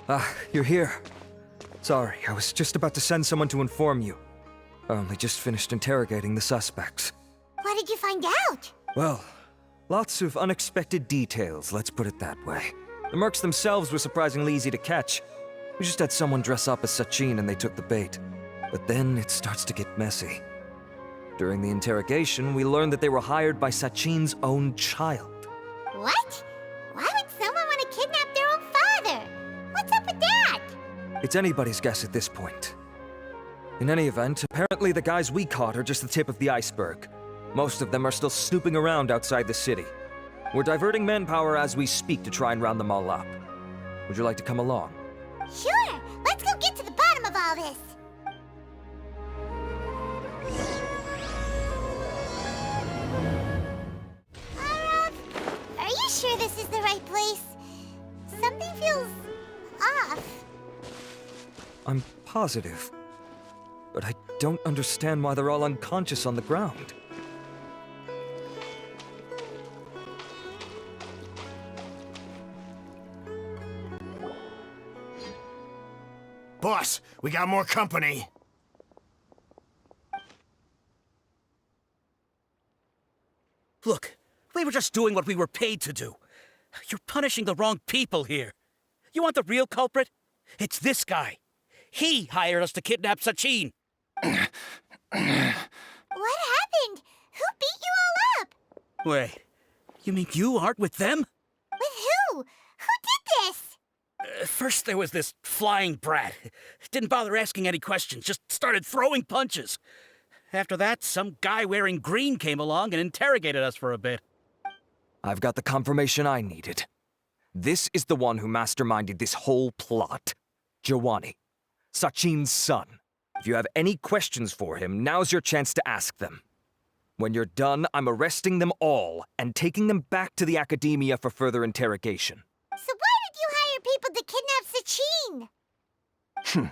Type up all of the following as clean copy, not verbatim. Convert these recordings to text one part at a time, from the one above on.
Ah, you're here. Sorry, I was just about to send someone to inform you. I only just finished interrogating the suspects. What did you find out? Well, lots of unexpected details, let's put it that way. The mercs themselves were surprisingly easy to catch. We just had someone dress up as Sachin and they took the bait. But then it starts to get messy. During the interrogation, we learned that they were hired by Sachin's own child. What? Why would someone want to kidnap their own father? What's up with that? It's anybody's guess at this point. In any event, apparently the guys we caught are just the tip of the iceberg. Most of them are still snooping around outside the city. We're diverting manpower as we speak to try and round them all up. Would you like to come along? Sure, let's go get to the bottom of all this. Are you sure this is the right place? Something feels off. I'm positive. But I don't understand why they're all unconscious on the ground. Boss, we got more company. Look, we were just doing what we were paid to do. You're punishing the wrong people here. You want the real culprit? It's this guy. He hired us to kidnap Sachin. What happened? Who beat you all up? Wait, you mean you aren't with them? With who? Who did this? First there was this flying brat. Didn't bother asking any questions, just started throwing punches. After that, some guy wearing green came along and interrogated us for a bit. I've got the confirmation I needed. This is the one who masterminded this whole plot. Jawani, Sachin's son. If you have any questions for him, now's your chance to ask them. When you're done, I'm arresting them all and taking them back to the academia for further interrogation. So why did you hire people to kidnap Sachin?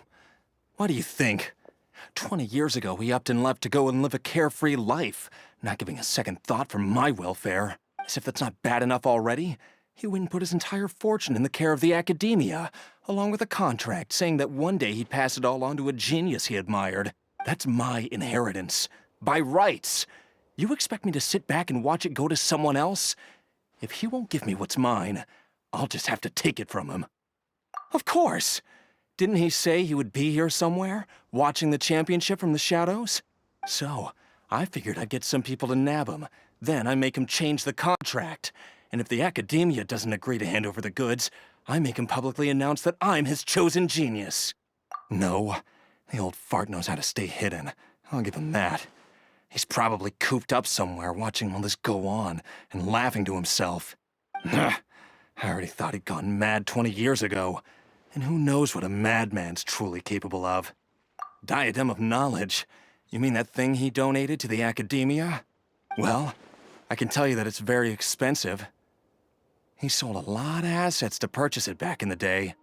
What do you think? 20 years ago, he upped and left to go and live a carefree life, not giving a second thought for my welfare. As if that's not bad enough already, he went and put his entire fortune in the care of the academia, along with a contract saying that one day he'd pass it all on to a genius he admired. That's my inheritance. By rights. You expect me to sit back and watch it go to someone else? If he won't give me what's mine, I'll just have to take it from him. Of course! Didn't he say he would be here somewhere, watching the championship from the shadows? So, I figured I'd get some people to nab him. Then I make him change the contract. And if the academia doesn't agree to hand over the goods, I make him publicly announce that I'm his chosen genius. No, the old fart knows how to stay hidden. I'll give him that. He's probably cooped up somewhere watching all this go on and laughing to himself. I already thought he'd gone mad 20 years ago. And who knows what a madman's truly capable of. Diadem of knowledge? You mean that thing he donated to the academia? Well, I can tell you that it's very expensive. He sold a lot of assets to purchase it back in the day.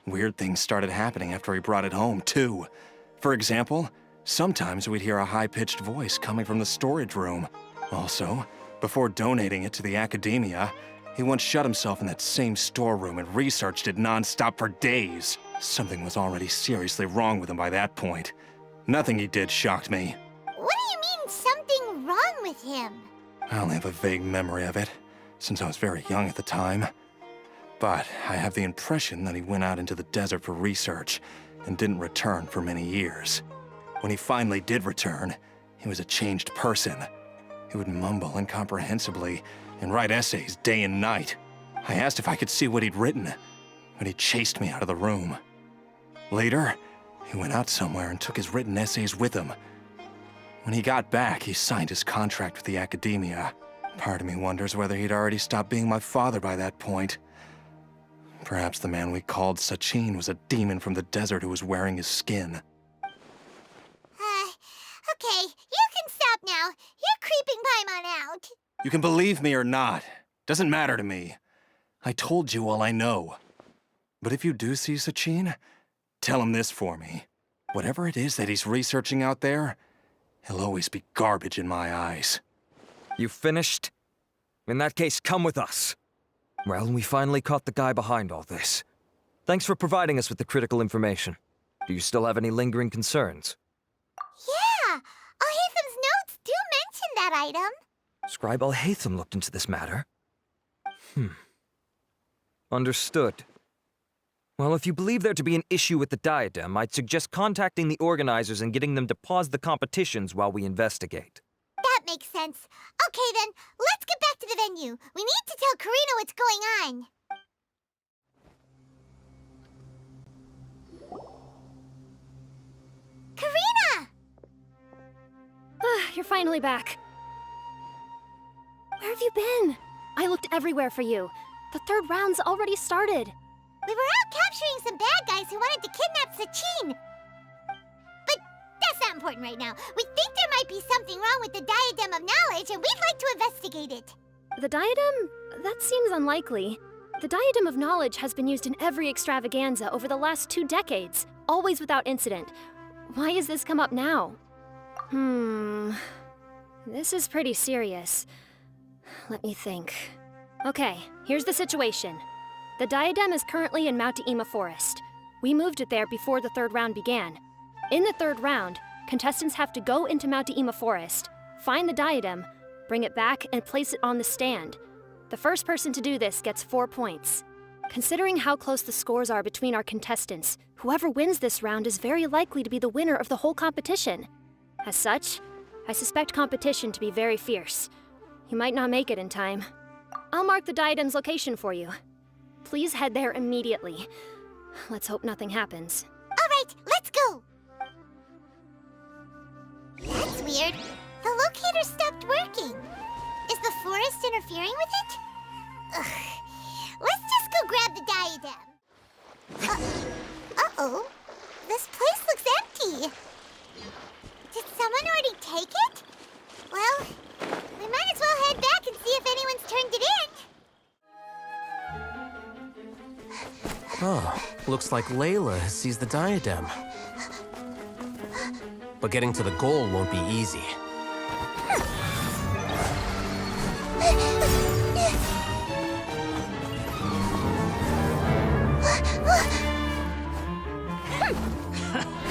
Weird things started happening after he brought it home, too. For example, sometimes we'd hear a high-pitched voice coming from the storage room. Also, before donating it to the academia, he once shut himself in that same storeroom and researched it non-stop for days. Something was already seriously wrong with him by that point. Nothing he did shocked me. What do you mean, something wrong with him? I only have a vague memory of it, since I was very young at the time. But I have the impression that he went out into the desert for research and didn't return for many years. When he finally did return, he was a changed person. He would mumble incomprehensibly and write essays day and night. I asked if I could see what he'd written, but he chased me out of the room. Later, he went out somewhere and took his written essays with him. When he got back, he signed his contract with the academia. Part of me wonders whether he'd already stopped being my father by that point. Perhaps the man we called Sachin was a demon from the desert who was wearing his skin. Okay, you can stop now. You're creeping Paimon out. You can believe me or not. Doesn't matter to me. I told you all I know. But if you do see Sachin, tell him this for me. Whatever it is that he's researching out there, he'll always be garbage in my eyes. You finished? In that case, come with us. Well, we finally caught the guy behind all this. Thanks for providing us with the critical information. Do you still have any lingering concerns? Yeah! Al-Haytham's notes do mention that item. Scribe Al-Haytham looked into this matter. Understood. Well, if you believe there to be an issue with the diadem, I'd suggest contacting the organizers and getting them to pause the competitions while we investigate. That makes sense. Okay then, let's get back to the venue. We need to tell Karina what's going on. Karina! You're finally back. Where have you been? I looked everywhere for you. The third round's already started. We were out capturing some bad guys who wanted to kidnap Sachin. But that's not important right now. We think there might be something wrong with the Diadem of Knowledge, and we'd like to investigate it. The diadem? That seems unlikely. The Diadem of Knowledge has been used in every extravaganza over the last 2 decades, always without incident. Why has this come up now? This is pretty serious. Let me think. Okay, here's the situation. The diadem is currently in Mount Ima Forest. We moved it there before the third round began. In the third round, contestants have to go into Mount Ima Forest, find the diadem, bring it back, and place it on the stand. The first person to do this gets 4 points. Considering how close the scores are between our contestants, whoever wins this round is very likely to be the winner of the whole competition. As such, I suspect competition to be very fierce. You might not make it in time. I'll mark the diadem's location for you. Please head there immediately. Let's hope nothing happens. All right, let's go. That's weird. The locator stopped working. Is the forest interfering with it? Ugh. Let's just go grab the diadem. Uh-oh. This place looks empty. Did someone already take it? Well, we might as well head back and see if anyone's turned it in. Oh, looks like Layla has seized the diadem. But getting to the goal won't be easy.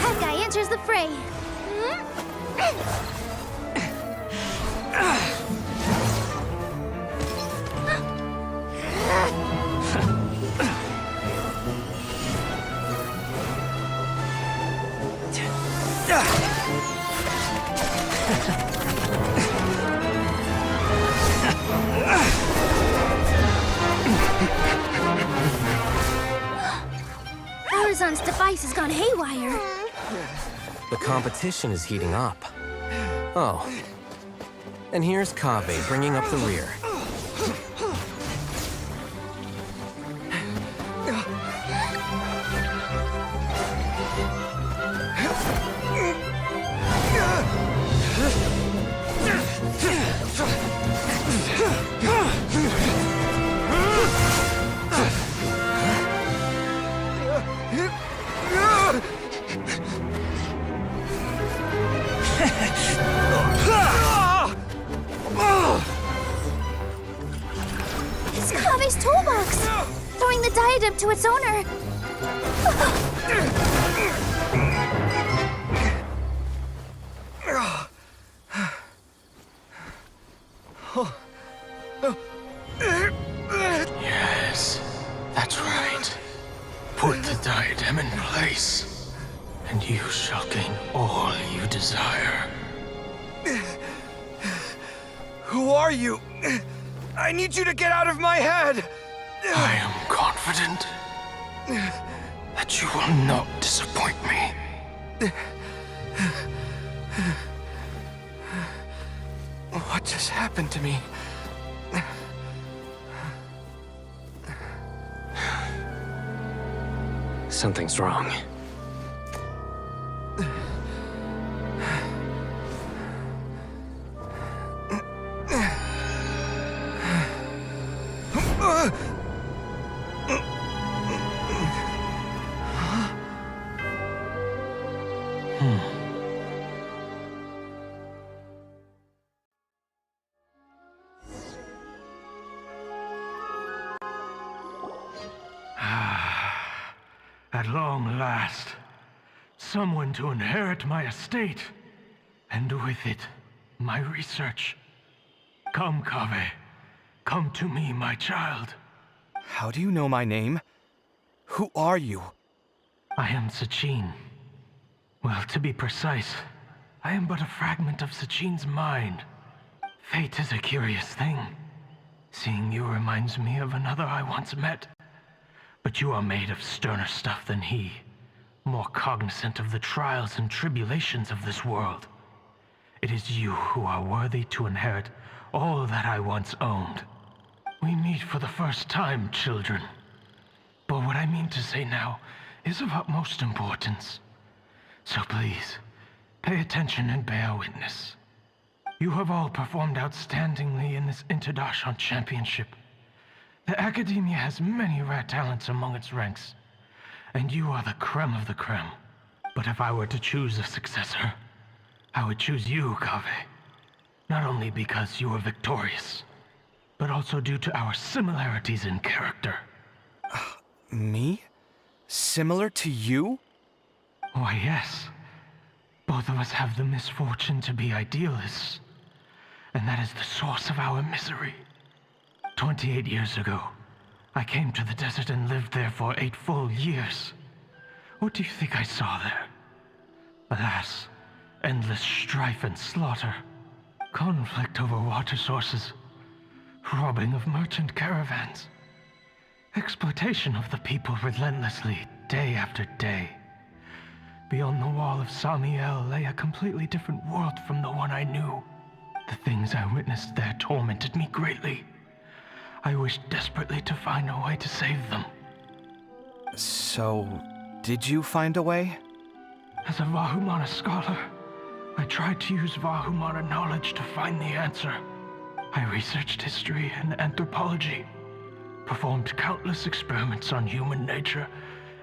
That guy enters the fray. Arizon's device has gone haywire. The competition is heating up. Oh. And here's Kaveh bringing up the rear. It's Kave's toolbox! Throwing the diadem to its owner! Yes, that's right. Put the diadem in place, and you shall gain all you desire. Who are you? I need you to get out of my head! I am confident that you will not disappoint me. What just happened to me? Something's wrong. At long last, someone to inherit my estate, and with it, my research. Come, Kaveh. Come to me, my child. How do you know my name? Who are you? I am Sachin. Well, to be precise, I am but a fragment of Sachin's mind. Fate is a curious thing. Seeing you reminds me of another I once met. But you are made of sterner stuff than he, more cognizant of the trials and tribulations of this world. It is you who are worthy to inherit all that I once owned. We meet for the first time, children. But what I mean to say now is of utmost importance. So please, pay attention and bear witness. You have all performed outstandingly in this Interdarshan Championship. The Academia has many rare talents among its ranks, and you are the creme of the creme. But if I were to choose a successor, I would choose you, Kaveh. Not only because you were victorious, but also due to our similarities in character. Me? Similar to you? Why, yes. Both of us have the misfortune to be idealists, and that is the source of our misery. 28 years ago, I came to the desert and lived there for 8 full years. What do you think I saw there? Alas, endless strife and slaughter, conflict over water sources, robbing of merchant caravans, exploitation of the people relentlessly, day after day. Beyond the wall of Samiel lay a completely different world from the one I knew. The things I witnessed there tormented me greatly. I wished desperately to find a way to save them. So, did you find a way? As a Vahumana scholar, I tried to use Vahumana knowledge to find the answer. I researched history and anthropology, performed countless experiments on human nature,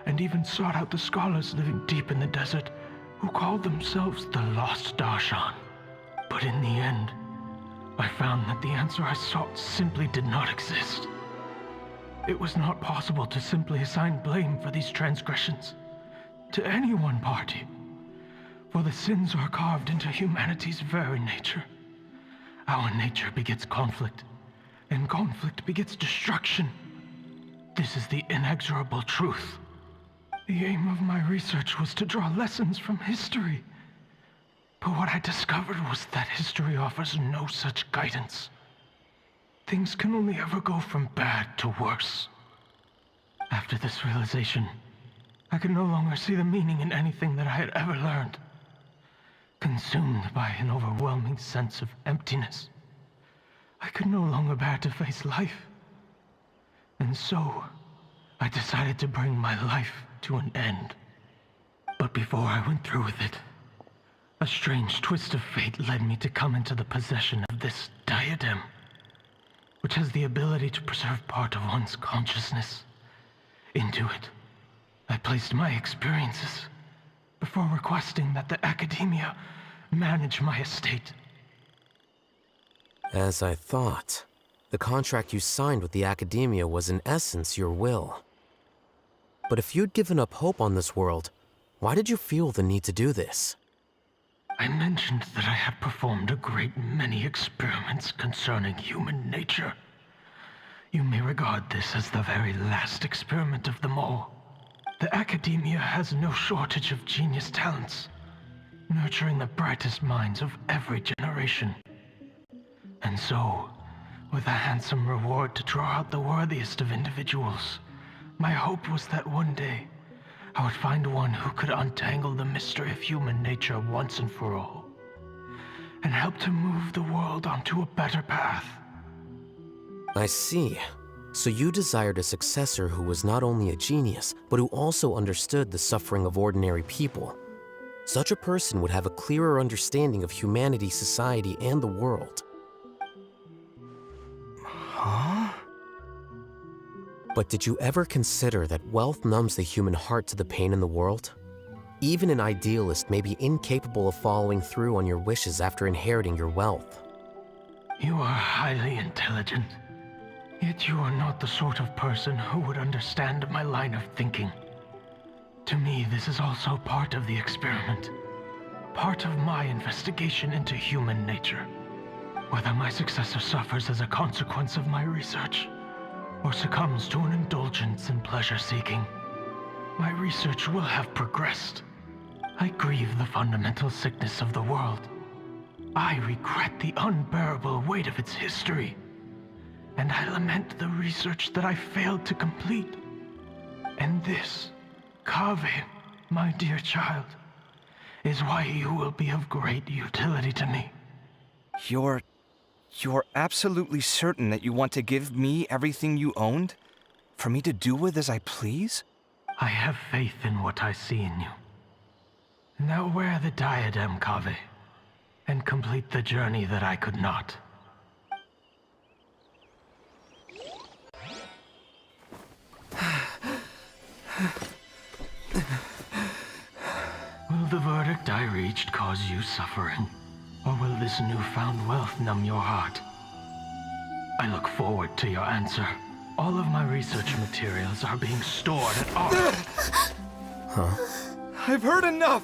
and even sought out the scholars living deep in the desert who called themselves the Lost Darshan. But in the end, I found that the answer I sought simply did not exist. It was not possible to simply assign blame for these transgressions to any one party, for the sins are carved into humanity's very nature. Our nature begets conflict, and conflict begets destruction. This is the inexorable truth. The aim of my research was to draw lessons from history. But what I discovered was that history offers no such guidance. Things can only ever go from bad to worse. After this realization, I could no longer see the meaning in anything that I had ever learned. Consumed by an overwhelming sense of emptiness, I could no longer bear to face life. And so, I decided to bring my life to an end. But before I went through with it, a strange twist of fate led me to come into the possession of this diadem, which has the ability to preserve part of one's consciousness. Into it, I placed my experiences before requesting that the Academia manage my estate. As I thought, the contract you signed with the Academia was in essence your will. But if you'd given up hope on this world, why did you feel the need to do this? I mentioned that I had performed a great many experiments concerning human nature. You may regard this as the very last experiment of them all. The Academia has no shortage of genius talents, nurturing the brightest minds of every generation. And so, with a handsome reward to draw out the worthiest of individuals, my hope was that one day, I would find one who could untangle the mystery of human nature once and for all, and help to move the world onto a better path. I see. So you desired a successor who was not only a genius, but who also understood the suffering of ordinary people. Such a person would have a clearer understanding of humanity, society, and the world. Huh? But did you ever consider that wealth numbs the human heart to the pain in the world? Even an idealist may be incapable of following through on your wishes after inheriting your wealth. You are highly intelligent, yet you are not the sort of person who would understand my line of thinking. To me, this is also part of the experiment. Part of my investigation into human nature. Whether my successor suffers as a consequence of my research, or succumbs to an indulgence in pleasure-seeking, my research will have progressed. I grieve the fundamental sickness of the world. I regret the unbearable weight of its history. And I lament the research that I failed to complete. And this, Kaveh, my dear child, is why you will be of great utility to me. You're absolutely certain that you want to give me everything you owned? For me to do with as I please? I have faith in what I see in you. Now wear the diadem, Kaveh, and complete the journey that I could not. Will the verdict I reached cause you suffering? Or will this newfound wealth numb your heart? I look forward to your answer. All of my research materials are being stored at our... I've heard enough!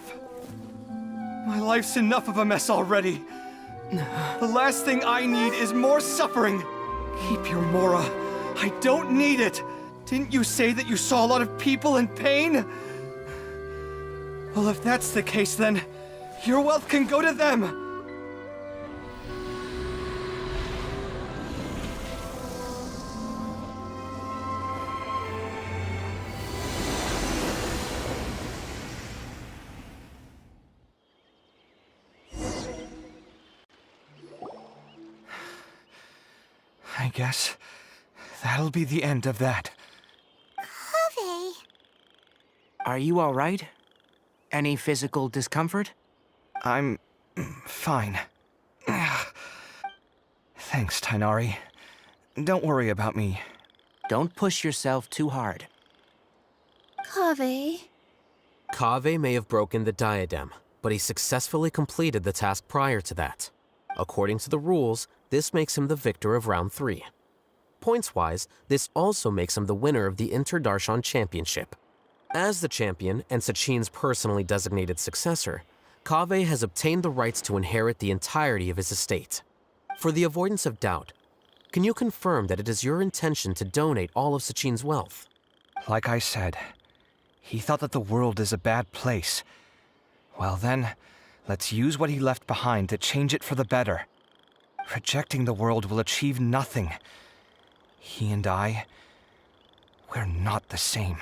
My life's enough of a mess already. The last thing I need is more suffering. Keep your Mora. I don't need it. Didn't you say that you saw a lot of people in pain? Well, if that's the case, then your wealth can go to them. I guess that'll be the end of that. Kaveh. Are you all right? Any physical discomfort? I'm fine. Thanks, Tainari. Don't worry about me. Don't push yourself too hard. Kaveh. Kaveh may have broken the diadem, but he successfully completed the task prior to that. According to the rules, this makes him the victor of round 3. Points-wise, this also makes him the winner of the Inter-Darshan Championship. As the champion and Sachin's personally designated successor, Kaveh has obtained the rights to inherit the entirety of his estate. For the avoidance of doubt, can you confirm that it is your intention to donate all of Sachin's wealth? Like I said, he thought that the world is a bad place. Well then, let's use what he left behind to change it for the better. Rejecting the world will achieve nothing. He and I, we're not the same.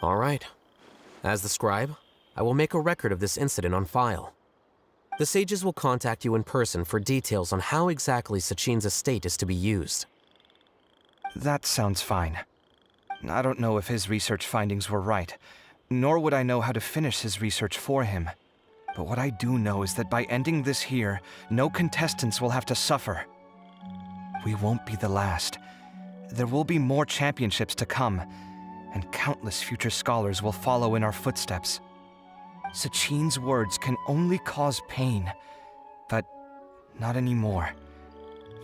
All right. As the scribe, I will make a record of this incident on file. The sages will contact you in person for details on how exactly Sachin's estate is to be used. That sounds fine. I don't know if his research findings were right, nor would I know how to finish his research for him. But what I do know is that by ending this here, no contestants will have to suffer. We won't be the last. There will be more championships to come, and countless future scholars will follow in our footsteps. Sachin's words can only cause pain, but not anymore.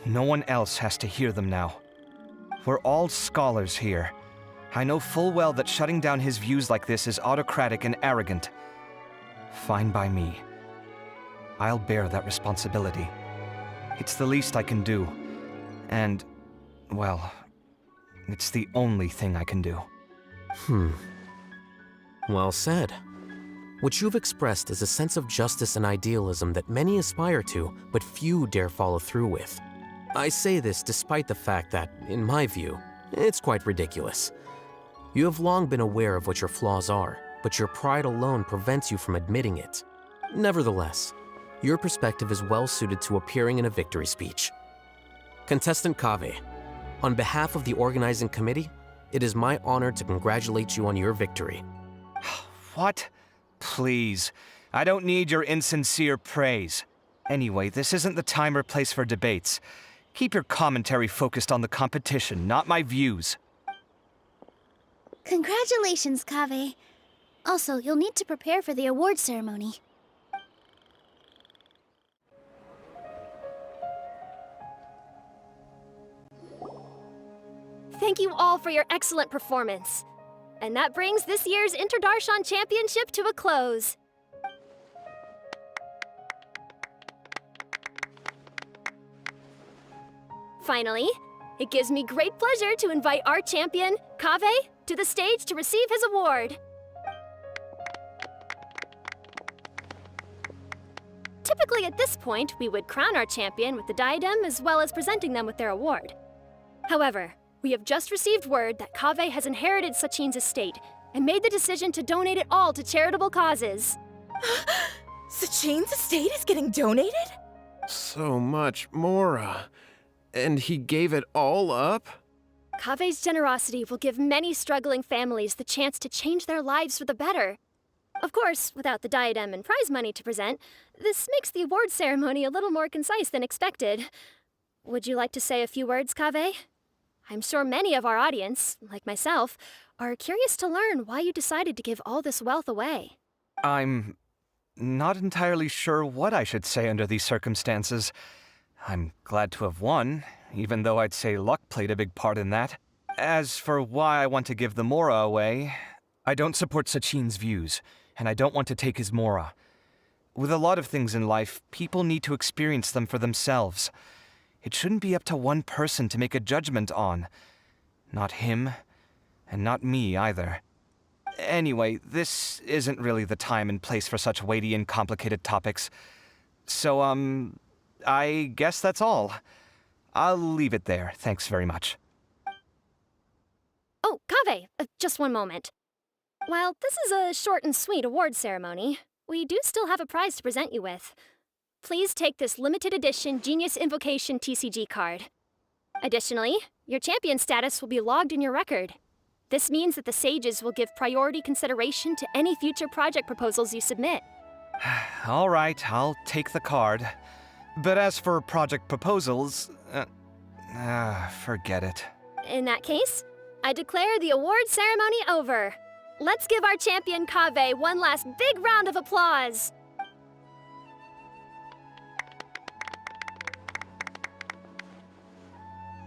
No one else has to hear them now. We're all scholars here. I know full well that shutting down his views like this is autocratic and arrogant. Fine by me. I'll bear that responsibility. It's the least I can do. And, well, it's the only thing I can do. Well said. What you've expressed is a sense of justice and idealism that many aspire to, but few dare follow through with. I say this despite the fact that, in my view, it's quite ridiculous. You have long been aware of what your flaws are, but your pride alone prevents you from admitting it. Nevertheless, your perspective is well suited to appearing in a victory speech. Contestant Kaveh, on behalf of the organizing committee, it is my honor to congratulate you on your victory. What? Please. I don't need your insincere praise. Anyway, this isn't the time or place for debates. Keep your commentary focused on the competition, not my views. Congratulations, Kaveh. Also, you'll need to prepare for the award ceremony. Thank you all for your excellent performance. And that brings this year's Interdarshan Championship to a close. Finally, it gives me great pleasure to invite our champion, Kaveh, to the stage to receive his award. Typically at this point, we would crown our champion with the diadem as well as presenting them with their award. However, we have just received word that Kaveh has inherited Sachin's estate and made the decision to donate it all to charitable causes. Sachin's estate is getting donated? So much, Mora. And he gave it all up? Kaveh's generosity will give many struggling families the chance to change their lives for the better. Of course, without the diadem and prize money to present, this makes the award ceremony a little more concise than expected. Would you like to say a few words, Kaveh? I'm sure many of our audience, like myself, are curious to learn why you decided to give all this wealth away. I'm not entirely sure what I should say under these circumstances. I'm glad to have won, even though I'd say luck played a big part in that. As for why I want to give the Mora away, I don't support Sachin's views, and I don't want to take his Mora. With a lot of things in life, people need to experience them for themselves. It shouldn't be up to one person to make a judgment on. Not him, and not me either. Anyway, this isn't really the time and place for such weighty and complicated topics. So, I guess that's all. I'll leave it there. Thanks very much. Oh, Kaveh, just one moment. While this is a short and sweet award ceremony, we do still have a prize to present you with. Please take this limited edition Genius Invocation TCG card. Additionally, your champion status will be logged in your record. This means that the Sages will give priority consideration to any future project proposals you submit. All right, I'll take the card. But as for project proposals, forget it. In that case, I declare the award ceremony over. Let's give our champion Kaveh one last big round of applause.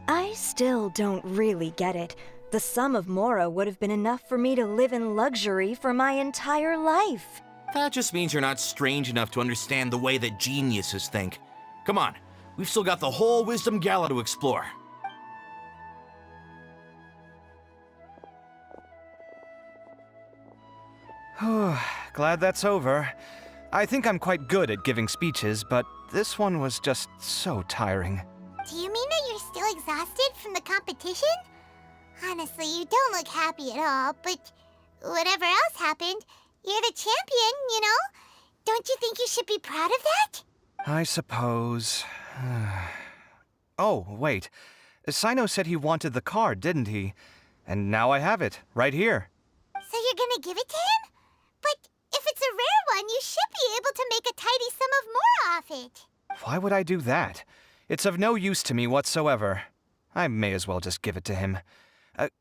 I still don't really get it. The sum of Mora would have been enough for me to live in luxury for my entire life. That just means you're not strange enough to understand the way that geniuses think. Come on, we've still got the whole Wisdom Gala to explore. Glad that's over. I think I'm quite good at giving speeches, but this one was just so tiring. Do you mean that you're still exhausted from the competition? Honestly, you don't look happy at all, but whatever else happened, you're the champion, you know? Don't you think you should be proud of that? I suppose. Oh, wait. Sino said he wanted the card, didn't he? And now I have it, right here. So you're gonna give it to him? But if it's a rare one, you should be able to make a tidy sum of more off it. Why would I do that? It's of no use to me whatsoever. I may as well just give it to him.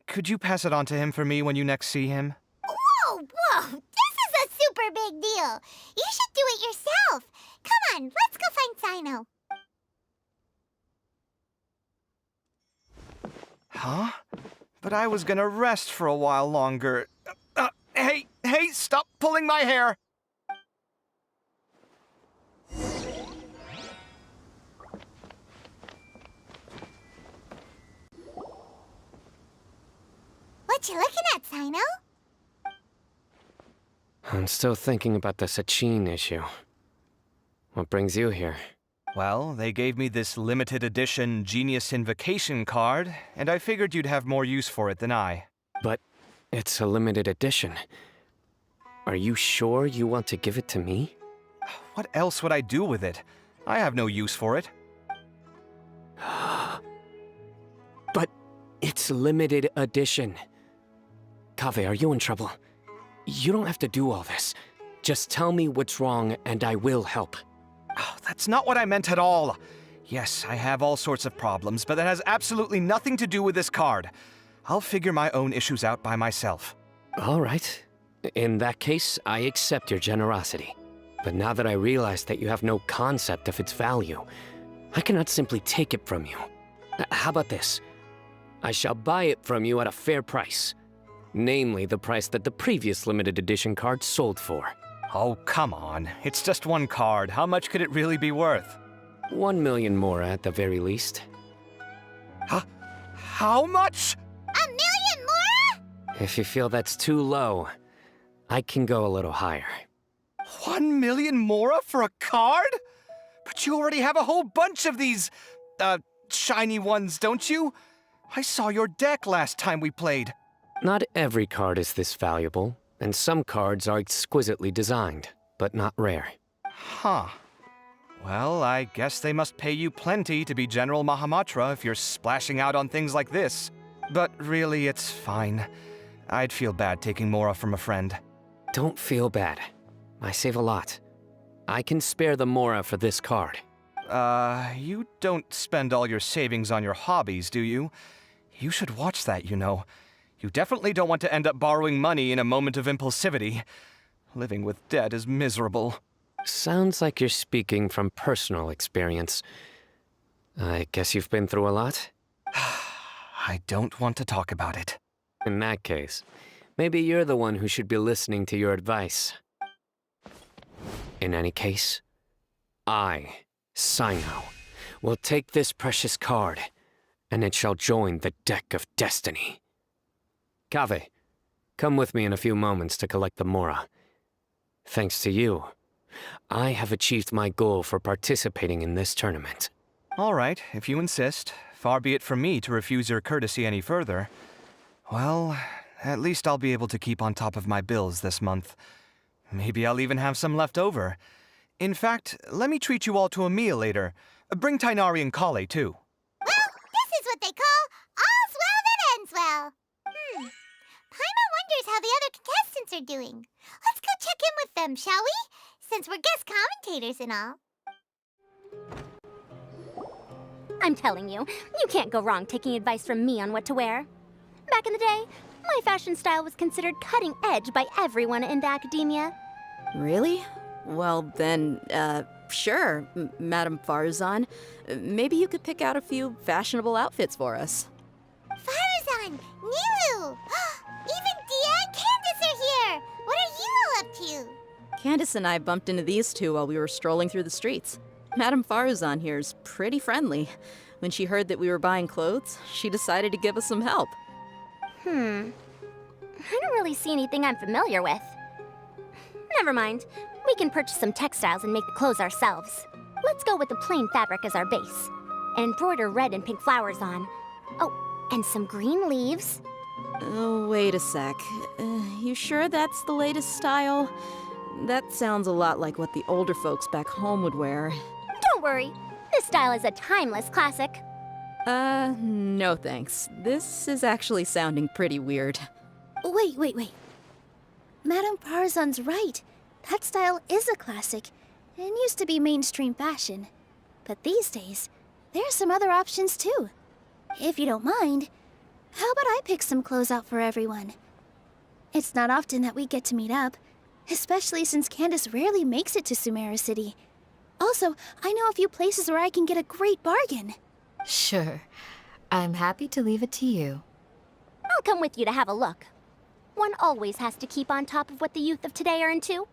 Could you pass it on to him for me when you next see him? Whoa! This is a super big deal. You should do it yourself. Come on, let's go find Sino. Huh? But I was gonna rest for a while longer. Hey, stop pulling my hair! What you looking at, Sino? I'm still thinking about the Sachin issue. What brings you here? Well, they gave me this limited edition Genius Invocation card, and I figured you'd have more use for it than I. But it's a limited edition. Are you sure you want to give it to me? What else would I do with it? I have no use for it. But it's limited edition. Kaveh, are you in trouble? You don't have to do all this. Just tell me what's wrong and I will help. Oh, that's not what I meant at all. Yes, I have all sorts of problems, but that has absolutely nothing to do with this card. I'll figure my own issues out by myself. All right. In that case, I accept your generosity. But now that I realize that you have no concept of its value, I cannot simply take it from you. How about this? I shall buy it from you at a fair price. Namely, the price that the previous limited edition card sold for. Oh, come on. It's just one card. How much could it really be worth? 1 million more at the very least. How much? A million more? If you feel that's too low, I can go a little higher. 1 million mora for a card? But you already have a whole bunch of these, shiny ones, don't you? I saw your deck last time we played. Not every card is this valuable, and some cards are exquisitely designed, but not rare. Huh. Well, I guess they must pay you plenty to be General Mahamatra if you're splashing out on things like this. But really, it's fine. I'd feel bad taking mora from a friend. Don't feel bad. I save a lot. I can spare the mora for this card. You don't spend all your savings on your hobbies, do you? You should watch that, you know. You definitely don't want to end up borrowing money in a moment of impulsivity. Living with debt is miserable. Sounds like you're speaking from personal experience. I guess you've been through a lot? I don't want to talk about it. In that case, maybe you're the one who should be listening to your advice. In any case, I, Sino, will take this precious card, and it shall join the deck of destiny. Kaveh, come with me in a few moments to collect the mora. Thanks to you, I have achieved my goal for participating in this tournament. All right, if you insist. Far be it from me to refuse your courtesy any further. Well, at least I'll be able to keep on top of my bills this month. Maybe I'll even have some left over. In fact, let me treat you all to a meal later. Bring Tainari and Kale, too. Well, this is what they call all's well that ends well. Paimon wonders how the other contestants are doing. Let's go check in with them, shall we? Since we're guest commentators and all. I'm telling you, you can't go wrong taking advice from me on what to wear. Back in the day, my fashion style was considered cutting edge by everyone in the academia. Really? Well, then, sure, Madame Farazan. Maybe you could pick out a few fashionable outfits for us. Farazan! Nilu! Even Dia and Candace are here! What are you all up to? Candace and I bumped into these two while we were strolling through the streets. Madame Farazan here's pretty friendly. When she heard that we were buying clothes, she decided to give us some help. I don't really see anything I'm familiar with. Never mind. We can purchase some textiles and make the clothes ourselves. Let's go with the plain fabric as our base. And embroider red and pink flowers on. Oh, and some green leaves. Oh, wait a sec. You sure that's the latest style? That sounds a lot like what the older folks back home would wear. Don't worry. This style is a timeless classic. No thanks. This is actually sounding pretty weird. Wait. Madame Farazan's right. That style is a classic, and used to be mainstream fashion. But these days, there are some other options too. If you don't mind, how about I pick some clothes out for everyone? It's not often that we get to meet up, especially since Candace rarely makes it to Sumeru City. Also, I know a few places where I can get a great bargain. Sure. I'm happy to leave it to you. I'll come with you to have a look. One always has to keep on top of what the youth of today are into.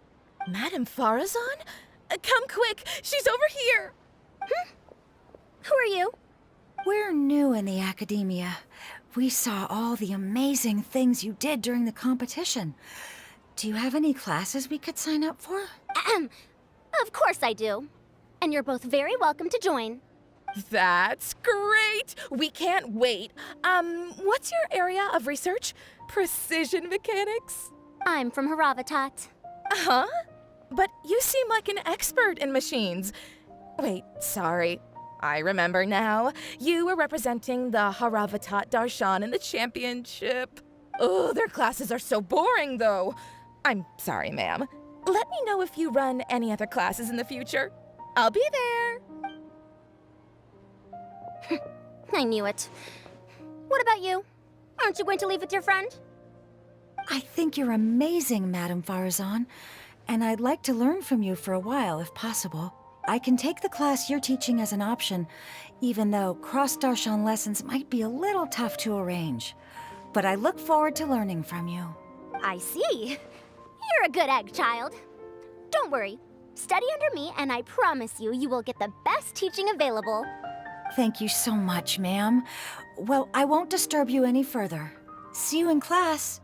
Madame Farazan? Come quick! She's over here! Who are you? We're new in the academia. We saw all the amazing things you did during the competition. Do you have any classes we could sign up for? Of course I do. And you're both very welcome to join. That's great! We can't wait. What's your area of research? Precision mechanics? I'm from Haravatat. Huh? But you seem like an expert in machines. Wait, sorry. I remember now. You were representing the Haravatat Darshan in the championship. Oh, their classes are so boring, though. I'm sorry, ma'am. Let me know if you run any other classes in the future. I'll be there. I knew it. What about you? Aren't you going to leave with your friend? I think you're amazing, Madame Farazan, and I'd like to learn from you for a while, if possible. I can take the class you're teaching as an option, even though cross-Darshan lessons might be a little tough to arrange. but I look forward to learning from you. I see. You're a good egg, child. Don't worry. Study under me, and I promise you, you will get the best teaching available. Thank you so much, ma'am. Well, I won't disturb you any further. See you in class.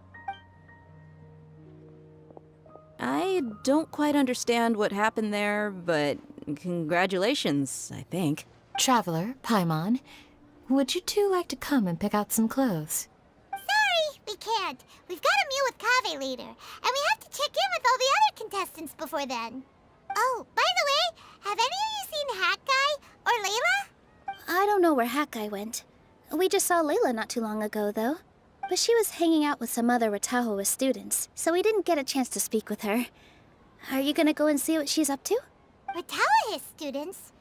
I don't quite understand what happened there, but congratulations, I think. Traveler, Paimon, would you two like to come and pick out some clothes? Sorry, we can't. We've got a meal with Kaveh later, and we have to check in with all the other contestants before then. Oh, by the way, have any of you seen Hat Guy or Layla? I don't know where Hat Guy went. We just saw Layla not too long ago, though. But she was hanging out with some other Ratahoa students, so we didn't get a chance to speak with her. Are you gonna go and see what she's up to? Ratahoa students?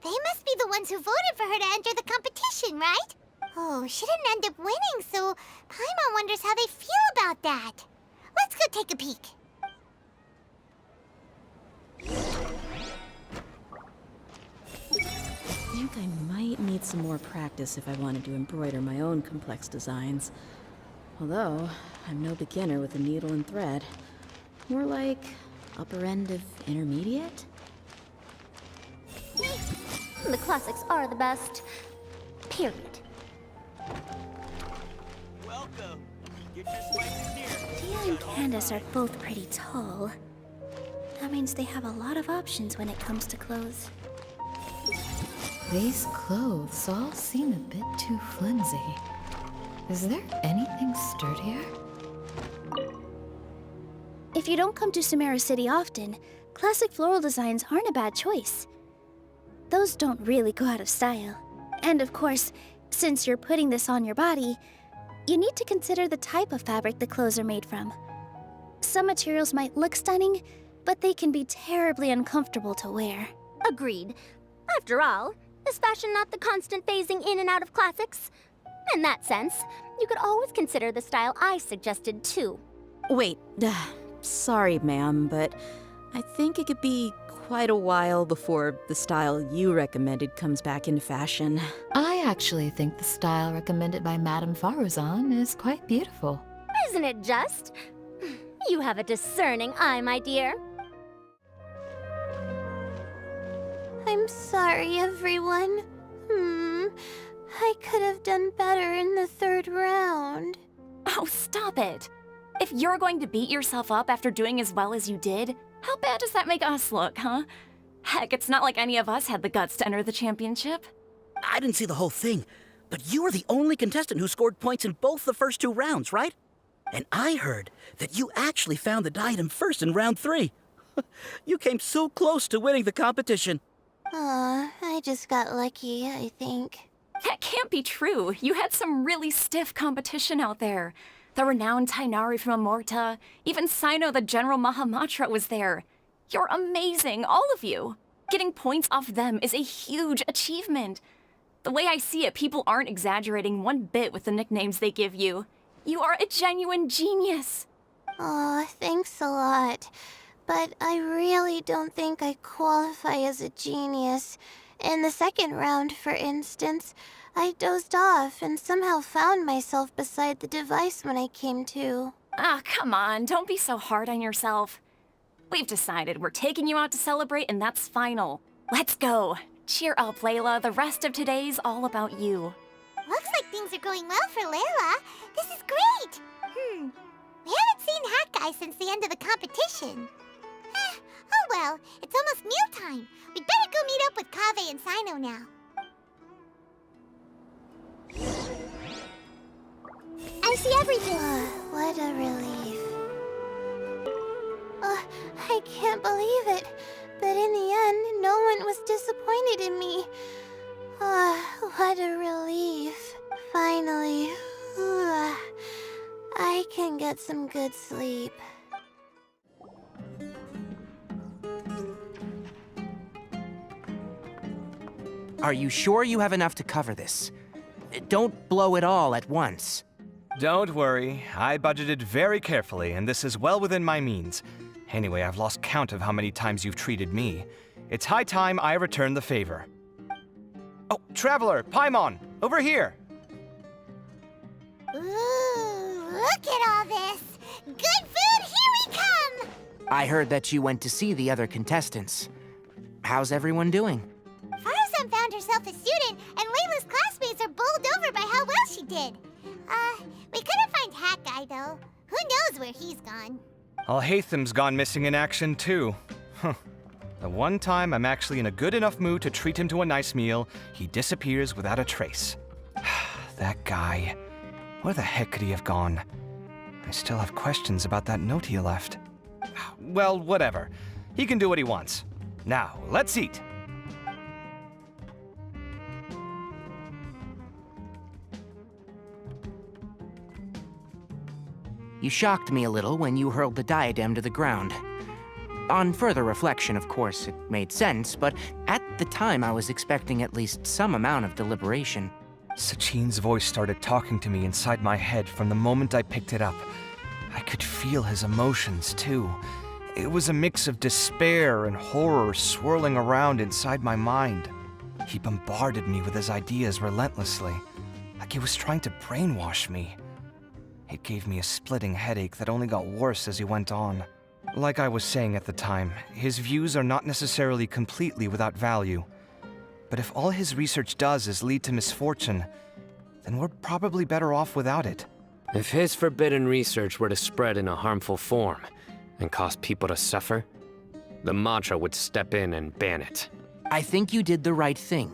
They must be the ones who voted for her to enter the competition, right? Oh, she didn't end up winning, so Paimon wonders how they feel about that. Let's go take a peek. I think I might need some more practice if I wanted to embroider my own complex designs. Although, I'm no beginner with a needle and thread. More like upper end of intermediate? The classics are the best. Period. Welcome. Get your spices here. Dia and Candace are both pretty tall. That means they have a lot of options when it comes to clothes. These clothes all seem a bit too flimsy. Is there anything sturdier? If you don't come to Sumeru City often, classic floral designs aren't a bad choice. Those don't really go out of style. And of course, since you're putting this on your body, you need to consider the type of fabric the clothes are made from. Some materials might look stunning, but they can be terribly uncomfortable to wear. Agreed. After all, is fashion not the constant phasing in and out of classics? In that sense, you could always consider the style I suggested too. Wait, sorry, ma'am, but I think it could be quite a while before the style you recommended comes back into fashion. I actually think the style recommended by Madame Faruzan is quite beautiful. Isn't it just? You have a discerning eye, my dear. I'm sorry, everyone. I could have done better in the third round. Oh, stop it. If you're going to beat yourself up after doing as well as you did, how bad does that make us look, huh? Heck, it's not like any of us had the guts to enter the championship. I didn't see the whole thing, but you were the only contestant who scored points in both the first 2 rounds, right? And I heard that you actually found the diadem first in round 3. You came so close to winning the competition. Aw, I just got lucky, I think. That can't be true. You had some really stiff competition out there. The renowned Tainari from Amorta, even Sino the General Mahamatra was there. You're amazing, all of you. Getting points off them is a huge achievement. The way I see it, people aren't exaggerating one bit with the nicknames they give you. You are a genuine genius. Aw, thanks a lot. But I really don't think I qualify as a genius. In the second round, for instance, I dozed off and somehow found myself beside the device when I came to. Ah, come on, don't be so hard on yourself. We've decided we're taking you out to celebrate, and that's final. Let's go. Cheer up, Layla. The rest of today's all about you. Looks like things are going well for Layla. This is great. We haven't seen Hat Guy since the end of the competition. Oh well, it's almost mealtime. We'd better go meet up with Kaveh and Sino now. I see everything. What a relief. I can't believe it. But in the end, no one was disappointed in me. What a relief. Finally. I can get some good sleep. Are you sure you have enough to cover this? Don't blow it all at once. Don't worry. I budgeted very carefully, and this is well within my means. Anyway, I've lost count of how many times you've treated me. It's high time I return the favor. Oh, Traveler, Paimon, over here! Ooh. Look at all this! Good food, here we come! I heard that you went to see the other contestants. How's everyone doing? Farazan found herself a student, and Layla's classmates are bowled over by how well she did. We couldn't find Hat Guy, though. Who knows where he's gone? Alhaitham's gone missing in action, too. Huh. The one time I'm actually in a good enough mood to treat him to a nice meal, he disappears without a trace. That guy. Where the heck could he have gone? I still have questions about that note he left. Well, whatever. He can do what he wants. Now, let's eat. You shocked me a little when you hurled the diadem to the ground. On further reflection, of course, it made sense, but at the time I was expecting at least some amount of deliberation. Sachin's voice started talking to me inside my head from the moment I picked it up. I could feel his emotions, too. It was a mix of despair and horror swirling around inside my mind. He bombarded me with his ideas relentlessly, like he was trying to brainwash me. It gave me a splitting headache that only got worse as he went on. Like I was saying at the time, his views are not necessarily completely without value. But if all his research does is lead to misfortune, then we're probably better off without it. If his forbidden research were to spread in a harmful form and cause people to suffer, the Matra would step in and ban it. I think you did the right thing.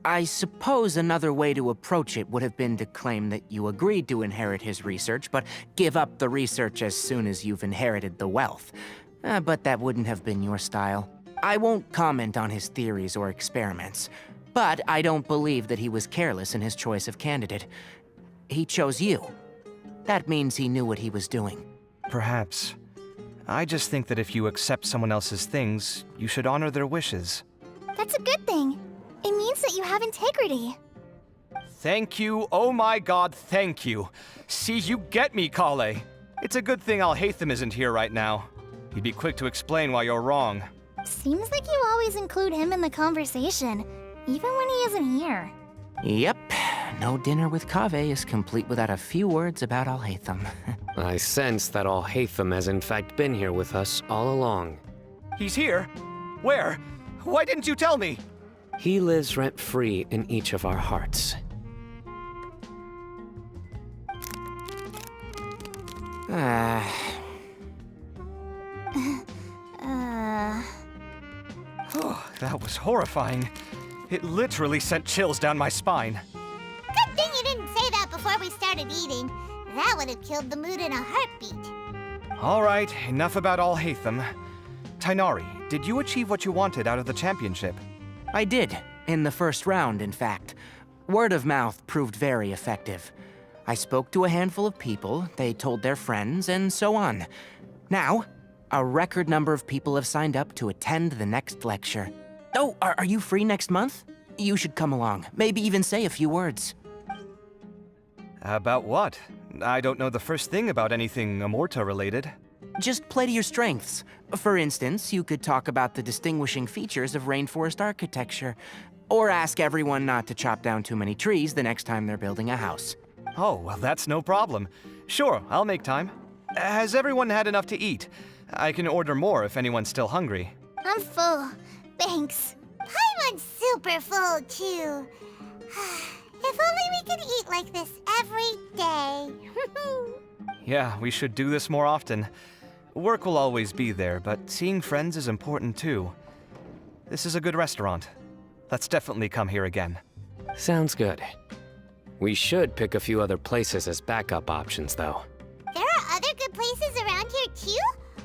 I suppose another way to approach it would have been to claim that you agreed to inherit his research, but give up the research as soon as you've inherited the wealth. But that wouldn't have been your style. I won't comment on his theories or experiments, but I don't believe that he was careless in his choice of candidate. He chose you. That means he knew what he was doing. Perhaps. I just think that if you accept someone else's things, you should honor their wishes. That's a good thing. It means that you have integrity. Thank you, oh my god, thank you. See, you get me, Kale. It's a good thing Alhaitham isn't here right now. He'd be quick to explain why you're wrong. Seems like you always include him in the conversation, even when he isn't here. Yep. No dinner with Kave is complete without a few words about Alhaitham. I sense that Alhaitham has in fact been here with us all along. He's here? Where? Why didn't you tell me? He lives rent-free in each of our hearts. Oh, that was horrifying. It literally sent chills down my spine. Good thing you didn't say that before we started eating. That would have killed the mood in a heartbeat. All right, enough about Alhaitham. Tainari, did you achieve what you wanted out of the championship? I did. In the first round, in fact. Word of mouth proved very effective. I spoke to a handful of people, they told their friends, and so on. Now, a record number of people have signed up to attend the next lecture. Oh, are you free next month? You should come along. Maybe even say a few words. About what? I don't know the first thing about anything Amorta-related. Just play to your strengths. For instance, you could talk about the distinguishing features of rainforest architecture, or ask everyone not to chop down too many trees the next time they're building a house. Oh, well, that's no problem. Sure, I'll make time. Has everyone had enough to eat? I can order more if anyone's still hungry. I'm full. Thanks. Paimon's super full, too. If only we could eat like this every day. Yeah, we should do this more often. Work will always be there, but seeing friends is important too. This is a good restaurant. Let's definitely come here again. Sounds good. We should pick a few other places as backup options, though. There are other good places around here, too?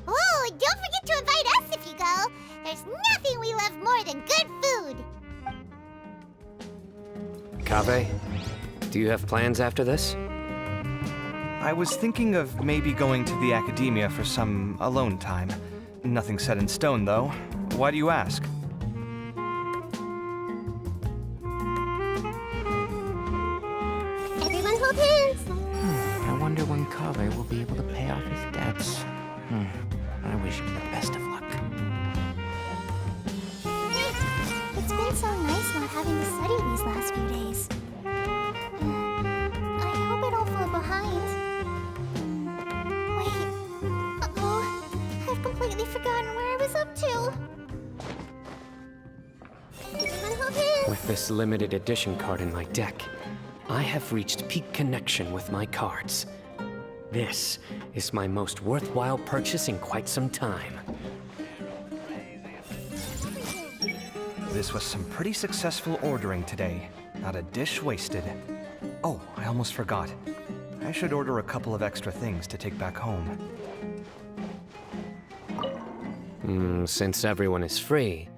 Oh, and don't forget to invite us if you go. There's nothing we love more than good food. Kave, do you have plans after this? I was thinking of maybe going to the academia for some alone time. Nothing set in stone, though. Why do you ask? Everyone hold hands. I wonder when Kave will be able to pay off his debts. I wish him the best of luck. It's been so nice not having to study these last few days. I hope I don't fall behind. this limited edition card in my deck, I have reached peak connection with my cards. This is my most worthwhile purchase in quite some time. This was some pretty successful ordering today. Not a dish wasted. Oh, I almost forgot. I should order a couple of extra things to take back home. Since everyone is free,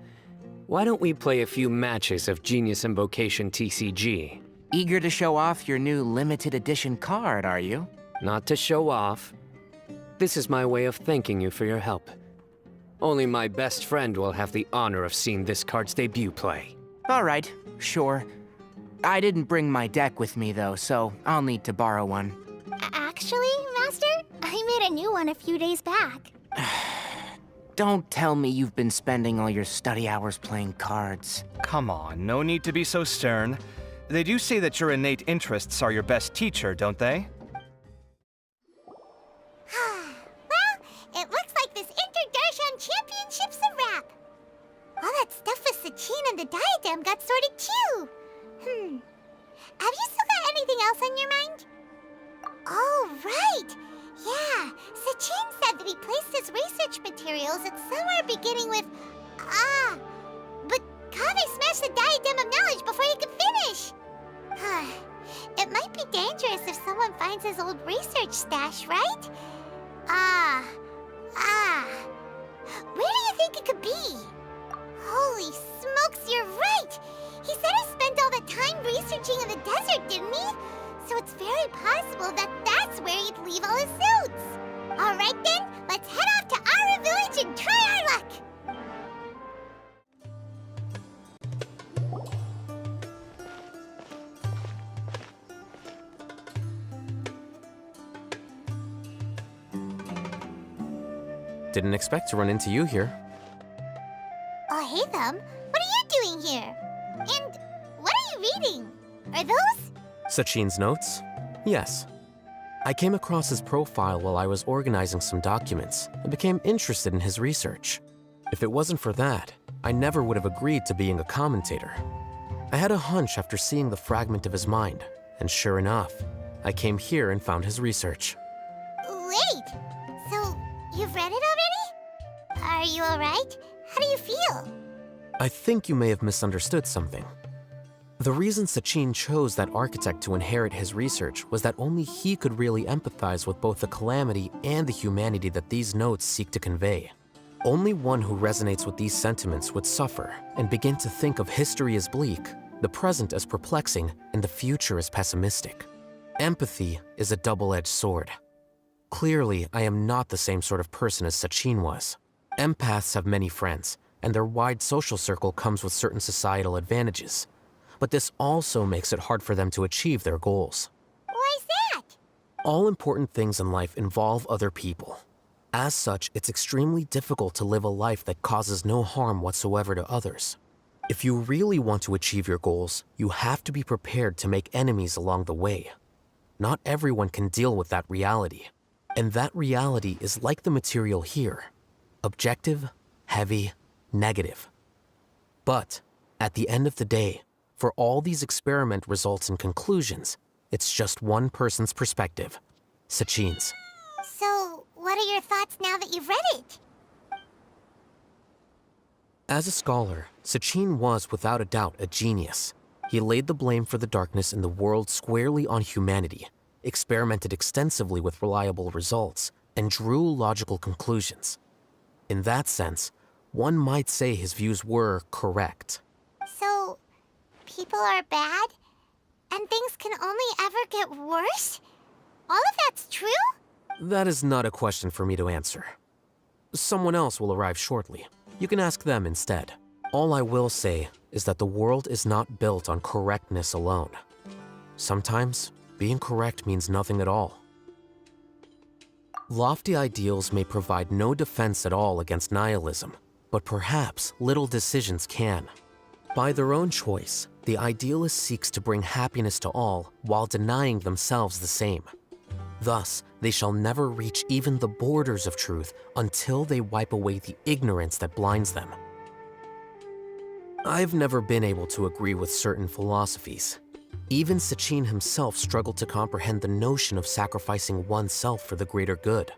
why don't we play a few matches of Genius Invocation TCG? Eager to show off your new limited edition card, are you? Not to show off. This is my way of thanking you for your help. Only my best friend will have the honor of seeing this card's debut play. All right, sure. I didn't bring my deck with me, though, so I'll need to borrow one. Actually, Master, I made a new one a few days back. Don't tell me you've been spending all your study hours playing cards. Come on, no need to be so stern. They do say that your innate interests are your best teacher, don't they? Well, it looks like this Inter-Darshan Championship's a wrap. All that stuff with Sachin and the diadem got sorted too. Have you still got anything else on your mind? Oh, right. Yeah, Sachin said that he placed his research materials at somewhere beginning with but Kaveh smashed the diadem of knowledge before he could finish. It might be dangerous if someone finds his old research stash, right? Where do you think it could be? Holy smokes, you're right! He said he spent all the time researching in the desert, didn't he? So it's very possible that that's where he'd leave all his suits. All right then, let's head off to Ara Village and try our luck. Didn't expect to run into you here. Oh, hey, Thumb. What are you doing here? And what are you reading? Are those? Sachin's notes? Yes. I came across his profile while I was organizing some documents and became interested in his research. If it wasn't for that, I never would have agreed to being a commentator. I had a hunch after seeing the fragment of his mind, and sure enough, I came here and found his research. Wait! So, you've read it already? Are you alright? How do you feel? I think you may have misunderstood something. The reason Sachin chose that architect to inherit his research was that only he could really empathize with both the calamity and the humanity that these notes seek to convey. Only one who resonates with these sentiments would suffer and begin to think of history as bleak, the present as perplexing, and the future as pessimistic. Empathy is a double-edged sword. Clearly, I am not the same sort of person as Sachin was. Empaths have many friends, and their wide social circle comes with certain societal advantages. But this also makes it hard for them to achieve their goals. Why's that? All important things in life involve other people. As such, it's extremely difficult to live a life that causes no harm whatsoever to others. If you really want to achieve your goals, you have to be prepared to make enemies along the way. Not everyone can deal with that reality. And that reality is like the material here. Objective, heavy, negative. But at the end of the day, for all these experiment results and conclusions, it's just one person's perspective, Sachin's. So, what are your thoughts now that you've read it? As a scholar, Sachin was without a doubt a genius. He laid the blame for the darkness in the world squarely on humanity, experimented extensively with reliable results, and drew logical conclusions. In that sense, one might say his views were correct. So, people are bad? And things can only ever get worse? All of that's true? That is not a question for me to answer. Someone else will arrive shortly. You can ask them instead. All I will say is that the world is not built on correctness alone. Sometimes, being correct means nothing at all. Lofty ideals may provide no defense at all against nihilism, but perhaps little decisions can. By their own choice, the idealist seeks to bring happiness to all while denying themselves the same. Thus, they shall never reach even the borders of truth until they wipe away the ignorance that blinds them. I've never been able to agree with certain philosophies. Even Sachin himself struggled to comprehend the notion of sacrificing oneself for the greater good.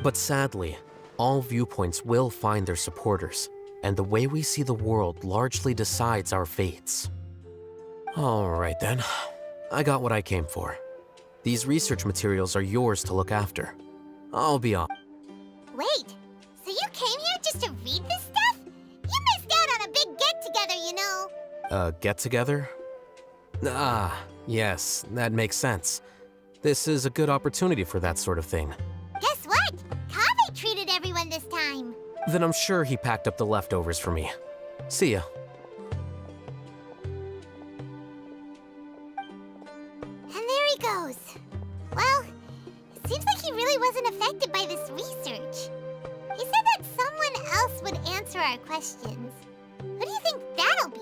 But sadly, all viewpoints will find their supporters, and the way we see the world largely decides our fates. All right then, I got what I came for. These research materials are yours to look after. I'll be off. Wait, so you came here just to read this stuff? You missed out on a big get-together, you know. Get-together? Ah, yes, that makes sense. This is a good opportunity for that sort of thing. Guess what? Kaveh treated everyone this time. Then I'm sure he packed up the leftovers for me. See ya. And there he goes. Well, it seems like he really wasn't affected by this research. He said that someone else would answer our questions. Who do you think that'll be?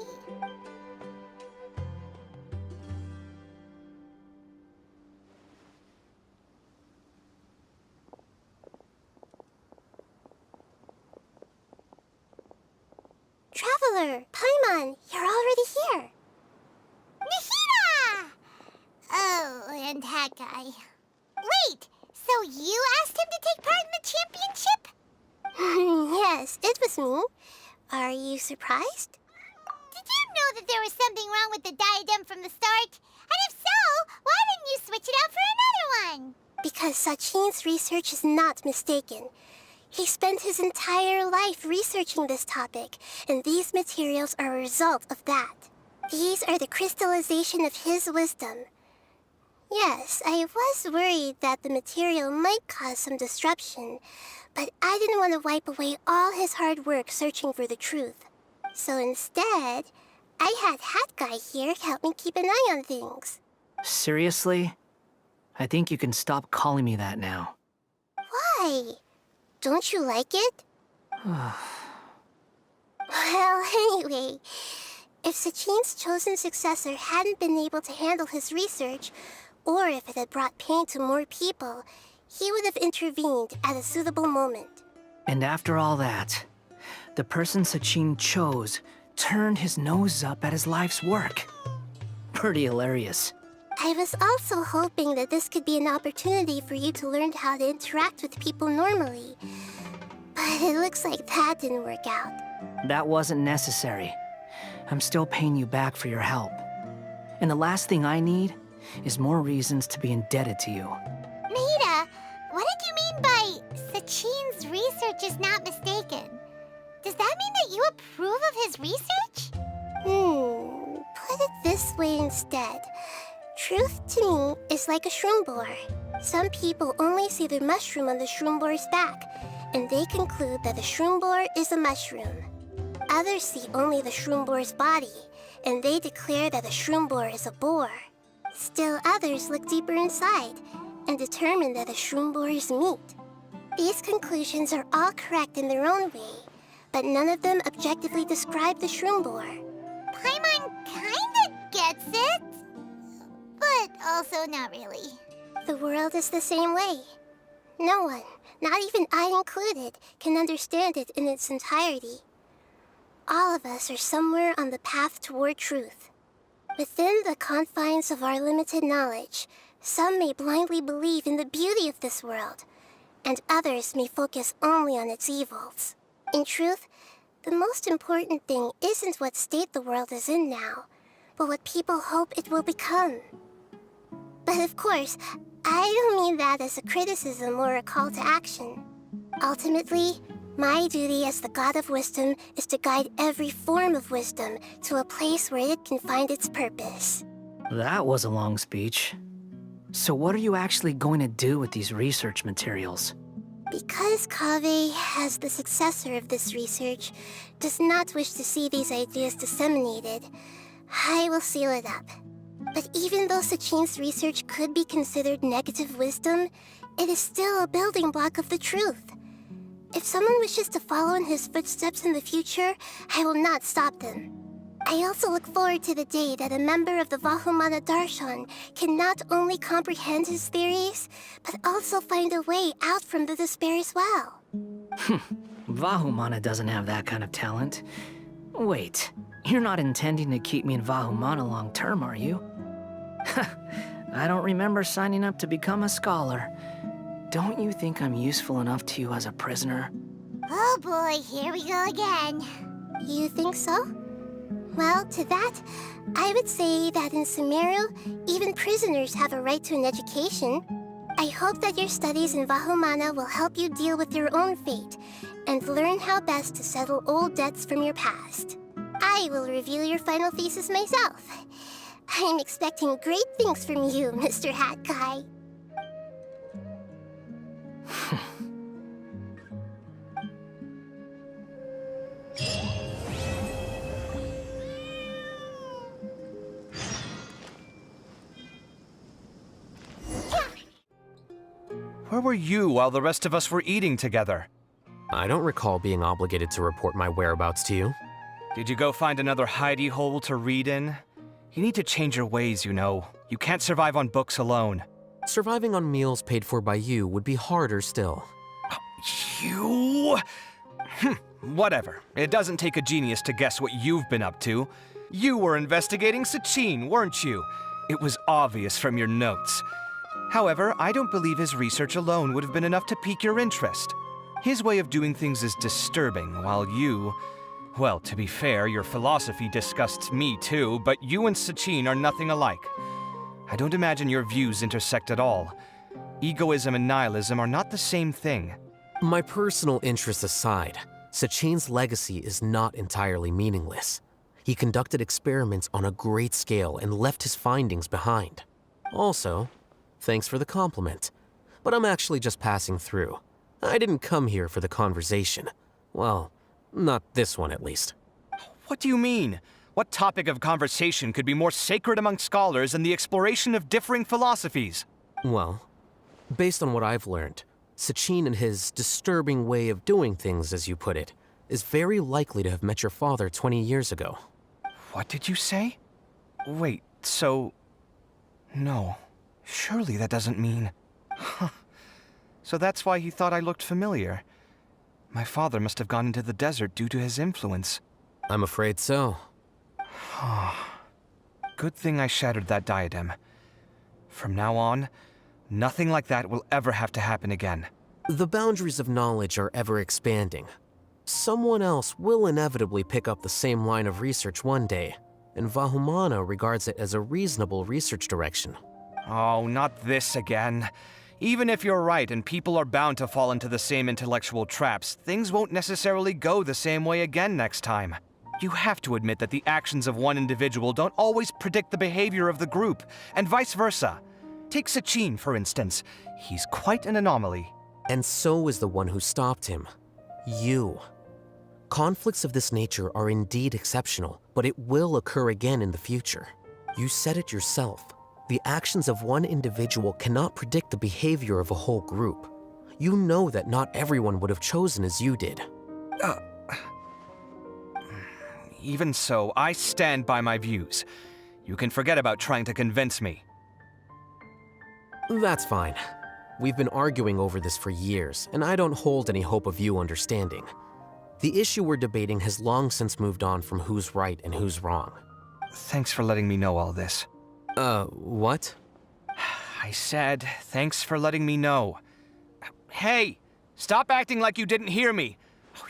Traveler, Paimon, you're already here. Nahida! Oh, and that guy. Wait, so you asked him to take part in the championship? Yes, it was me. Are you surprised? Did you know that there was something wrong with the diadem from the start? And if so, why didn't you switch it out for another one? Because Sachin's research is not mistaken. He spent his entire life researching this topic, and these materials are a result of that. These are the crystallization of his wisdom. Yes, I was worried that the material might cause some disruption, but I didn't want to wipe away all his hard work searching for the truth. So instead, I had Hat Guy here help me keep an eye on things. Seriously? I think you can stop calling me that now. Why? Don't you like it? Well, anyway, if Sachin's chosen successor hadn't been able to handle his research, or if it had brought pain to more people, he would have intervened at a suitable moment. And after all that, the person Sachin chose turned his nose up at his life's work. Pretty hilarious. I was also hoping that this could be an opportunity for you to learn how to interact with people normally. But it looks like that didn't work out. That wasn't necessary. I'm still paying you back for your help. And the last thing I need is more reasons to be indebted to you. Nahida, what did you mean by Sachin's research is not mistaken? Does that mean that you approve of his research? Put it this way instead. Truth to me is like a shroom boar. Some people only see the mushroom on the shroom boar's back, and they conclude that the shroom boar is a mushroom. Others see only the shroom boar's body, and they declare that the shroom boar is a boar. Still others look deeper inside, and determine that the shroom boar is meat. These conclusions are all correct in their own way, but none of them objectively describe the shroom boar. Paimon kinda gets it, but also not really. The world is the same way. No one, not even I included, can understand it in its entirety. All of us are somewhere on the path toward truth. Within the confines of our limited knowledge, some may blindly believe in the beauty of this world, and others may focus only on its evils. In truth, the most important thing isn't what state the world is in now, but what people hope it will become. But of course, I don't mean that as a criticism or a call to action. Ultimately, my duty as the God of Wisdom is to guide every form of wisdom to a place where it can find its purpose. That was a long speech. So what are you actually going to do with these research materials? Because Kaveh, as the successor of this research, does not wish to see these ideas disseminated, I will seal it up. But even though Sachin's research could be considered negative wisdom, it is still a building block of the truth. If someone wishes to follow in his footsteps in the future, I will not stop them. I also look forward to the day that a member of the Vahumana Darshan can not only comprehend his theories, but also find a way out from the despair as well. Vahumana doesn't have that kind of talent. Wait, you're not intending to keep me in Vahumana long term, are you? I don't remember signing up to become a scholar. Don't you think I'm useful enough to you as a prisoner? Oh boy, here we go again. You think so? Well, to that, I would say that in Sumeru, even prisoners have a right to an education. I hope that your studies in Vahumana will help you deal with your own fate and learn how best to settle old debts from your past. I will review your final thesis myself. I'm expecting great things from you, Mr. Hat Guy. Where were you while the rest of us were eating together? I don't recall being obligated to report my whereabouts to you. Did you go find another hidey hole to read in? You need to change your ways, you know. You can't survive on books alone. Surviving on meals paid for by you would be harder still. You? Whatever. It doesn't take a genius to guess what you've been up to. You were investigating Sachin, weren't you? It was obvious from your notes. However, I don't believe his research alone would have been enough to pique your interest. His way of doing things is disturbing, while you... Well, to be fair, your philosophy disgusts me too, but you and Sachin are nothing alike. I don't imagine your views intersect at all. Egoism and nihilism are not the same thing. My personal interests aside, Sachin's legacy is not entirely meaningless. He conducted experiments on a great scale and left his findings behind. Also, thanks for the compliment, but I'm actually just passing through. I didn't come here for the conversation. Well, not this one at least. What do you mean? What topic of conversation could be more sacred among scholars than the exploration of differing philosophies? Well, based on what I've learned, Sachin and his disturbing way of doing things, as you put it, is very likely to have met your father 20 years ago. What did you say? Wait, so... No. Surely that doesn't mean... Huh. So that's why he thought I looked familiar. My father must have gone into the desert due to his influence. I'm afraid so. Good thing I shattered that diadem. From now on, nothing like that will ever have to happen again. The boundaries of knowledge are ever expanding. Someone else will inevitably pick up the same line of research one day, and Vahumana regards it as a reasonable research direction. Oh, not this again. Even if you're right and people are bound to fall into the same intellectual traps, things won't necessarily go the same way again next time. You have to admit that the actions of one individual don't always predict the behavior of the group, and vice versa. Take Sachin, for instance. He's quite an anomaly. And so is the one who stopped him. You. Conflicts of this nature are indeed exceptional, but it will occur again in the future. You said it yourself. The actions of one individual cannot predict the behavior of a whole group. You know that not everyone would have chosen as you did. Even so, I stand by my views. You can forget about trying to convince me. That's fine. We've been arguing over this for years, and I don't hold any hope of you understanding. The issue we're debating has long since moved on from who's right and who's wrong. Thanks for letting me know all this. What? I said, thanks for letting me know. Hey, stop acting like you didn't hear me.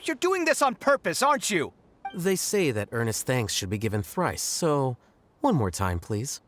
You're doing this on purpose, aren't you? They say that earnest thanks should be given thrice, so one more time, please.